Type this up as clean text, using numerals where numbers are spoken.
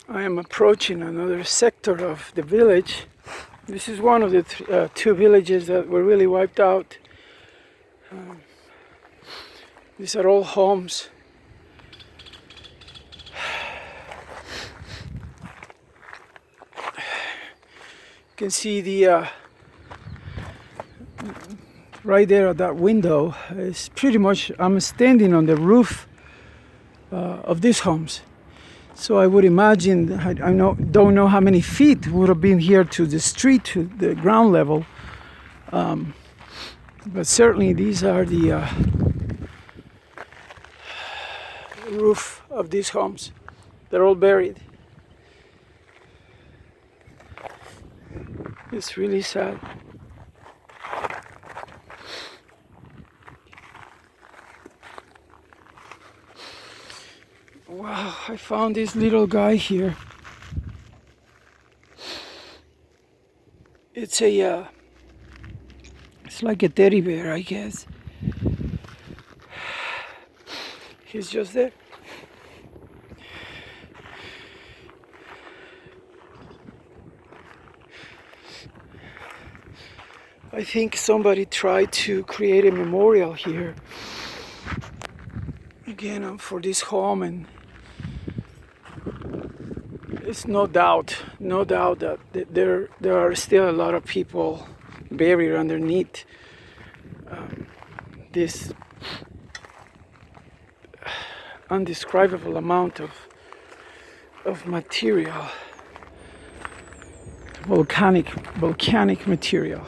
I am approaching another sector of the village. This is one of the two villages that were really wiped out. These are all homes. You can see the right there at that window is pretty much, I'm standing on the roof of these homes. So I would imagine, I don't know how many feet would have been here to the street, to the ground level. But certainly these are the roof of these homes. They're all buried. It's really sad. Wow, I found this little guy here. It's like a teddy bear, I guess. He's just there. I think somebody tried to create a memorial here again for this home, and it's no doubt that there are still a lot of people buried underneath this undescribable amount of material, volcanic material.